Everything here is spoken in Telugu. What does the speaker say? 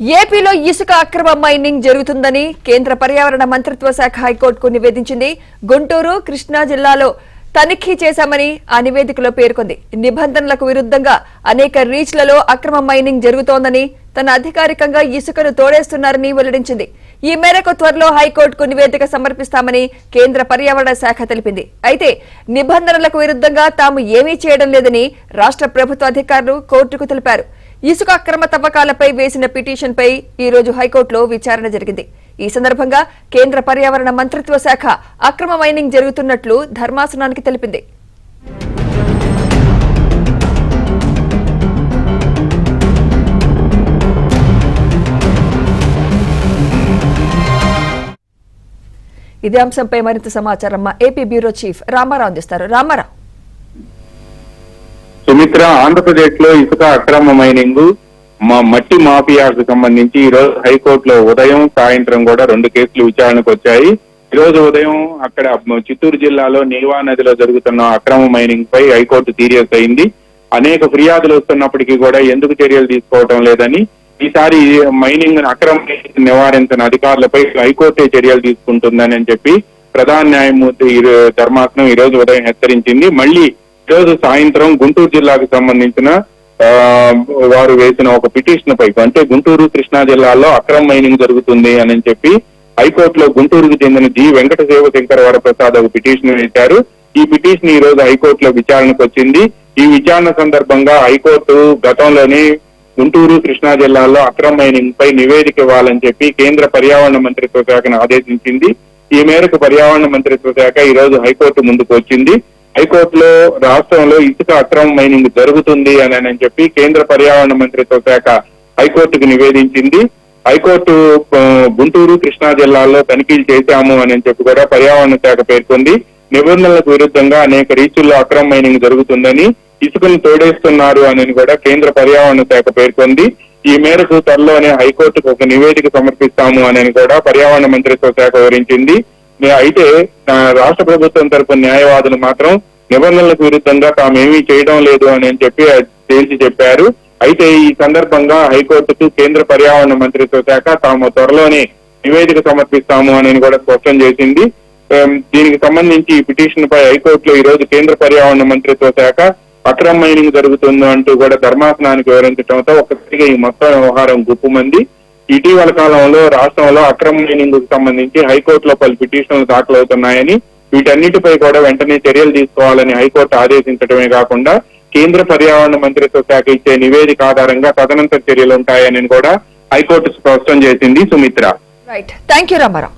ఏపీలో ఇసుక అక్రమ మైనింగ్ జరుగుతుందని కేంద్ర పర్యావరణ మంత్రిత్వ శాఖ హైకోర్టుకు నివేదించింది. గుంటూరు, కృష్ణా జిల్లాలో తనిఖీ చేశామని ఆ నివేదికలో పేర్కొంది. నిబంధనలకు విరుద్ధంగా అనేక రీచ్లలో అక్రమ మైనింగ్ జరుగుతోందని, తన అధికారికంగా ఇసుకను తోడేస్తున్నారని వెల్లడించింది. ఈ మేరకు త్వరలో హైకోర్టుకు నివేదిక సమర్పిస్తామని కేంద్ర పర్యావరణ శాఖ తెలిపింది. అయితే నిబంధనలకు విరుద్ధంగా తాము ఏమీ చేయడం లేదని రాష్ట్ర ప్రభుత్వ అధికారులు కోర్టుకు తెలిపారు. ఇసుక అక్రమ తవ్వకాలపై వేసిన పిటిషన్పై ఈ రోజు హైకోర్టులో విచారణ జరిగింది. ఈ సందర్భంగా కేంద్ర పర్యావరణ మంత్రిత్వ శాఖ అక్రమ మైనింగ్ జరుగుతున్నట్లు ధర్మాసనానికి తెలిపింది. ఇదే అంశంపై మరింత సమాచారం మా ఏపీ బ్యూరో చీఫ్ రామారావు అందిస్తారు. రామారావు. సుమిత్ర, ఆంధ్రప్రదేశ్ లో ఇసుక అక్రమ మైనింగ్ మట్టి మాఫియాకు సంబంధించి ఈ రోజు హైకోర్టులో ఉదయం సాయంత్రం కూడా 2 కేసులు విచారణకు వచ్చాయి. ఈ రోజు ఉదయం అక్కడ చిత్తూరు జిల్లాలో నీవా నదిలో జరుగుతున్న అక్రమ మైనింగ్ పై హైకోర్టు సీరియస్ అయింది. అనేక ఫిర్యాదులు వస్తున్నప్పటికీ కూడా ఎందుకు చర్యలు తీసుకోవడం లేదని, ఈసారి మైనింగ్ అక్రమ నివారించిన అధికారులపై హైకోర్టే చర్యలు తీసుకుంటుందని చెప్పి ప్రధాన న్యాయమూర్తి ధర్మాసనం ఈ రోజు ఉదయం హెచ్చరించింది. మళ్ళీ ఈ రోజు సాయంత్రం గుంటూరు జిల్లాకు సంబంధించిన వారు వేసిన ఒక పిటిషన్ పై, అంటే గుంటూరు, కృష్ణా జిల్లాలో అక్రమ మైనింగ్ జరుగుతుంది అని చెప్పి హైకోర్టులో గుంటూరుకు చెందిన జి వెంకట శివశంకర వరప్రసాద్ ఒక పిటిషన్ వేశారు. ఈ పిటిషన్ ఈ రోజు హైకోర్టులో విచారణకు వచ్చింది. ఈ విచారణ సందర్భంగా హైకోర్టు గతంలోనే గుంటూరు, కృష్ణా జిల్లాల్లో అక్రమ మైనింగ్ పై నివేదిక ఇవ్వాలని చెప్పి కేంద్ర పర్యావరణ మంత్రిత్వ శాఖను ఆదేశించింది. ఈ మేరకు పర్యావరణ మంత్రిత్వ శాఖ ఈ రోజు హైకోర్టు ముందుకు వచ్చింది. హైకోర్టులో రాష్ట్రంలో ఇసుక అక్రమ మైనింగ్ జరుగుతుంది అని చెప్పి కేంద్ర పర్యావరణ మంత్రిత్వ శాఖ హైకోర్టుకు నివేదించింది. హైకోర్టు గుంటూరు, కృష్ణా జిల్లాల్లో తనిఖీలు చేశాము అని చెప్పి కూడా పర్యావరణ శాఖ పేర్కొంది. నిబంధనలకు విరుద్ధంగా అనేక రీచుల్లో అక్రమ మైనింగ్ జరుగుతుందని, ఇసుకను తోడేస్తున్నారు అని కూడా కేంద్ర పర్యావరణ శాఖ పేర్కొంది. ఈ మేరకు త్వరలోనే హైకోర్టుకు ఒక నివేదిక సమర్పిస్తాము అని కూడా పర్యావరణ మంత్రిత్వ శాఖ వివరించింది. అయితే రాష్ట్ర ప్రభుత్వం తరపున న్యాయవాదులు మాత్రం నిబంధనలకు విరుద్ధంగా తామేమీ చేయడం లేదు అని చెప్పి తేల్చి చెప్పారు. అయితే ఈ సందర్భంగా హైకోర్టుకు కేంద్ర పర్యావరణ మంత్రిత్వ శాఖ తాము త్వరలోనే నివేదిక సమర్పిస్తాము అని కూడా స్పష్టం చేసింది. దీనికి సంబంధించి ఈ పిటిషన్ పై హైకోర్టులో ఈ రోజు కేంద్ర పర్యావరణ మంత్రిత్వ శాఖ అక్రమ మైనింగ్ జరుగుతుంది అంటూ కూడా ధర్మాసనానికి వివరించడంతో ఒక్కసారిగా ఈ మొత్తం వ్యవహారం గుప్పుమంది. ఇటీవల కాలంలో రాష్ట్రంలో అక్రమ మైనింగ్ కు సంబంధించి హైకోర్టులో పలు పిటిషన్లు దాఖలవుతున్నాయని, వీటన్నిటిపై కూడా వెంటనే చర్యలు తీసుకోవాలని హైకోర్టు ఆదేశించడమే కాకుండా కేంద్ర పర్యావరణ మంత్రిత్వ శాఖ ఇచ్చే నివేదిక ఆధారంగా తదనంతర చర్యలు ఉంటాయని కూడా హైకోర్టు స్పష్టం చేసింది. సుమిత్ర. Right, thank you Ramarao.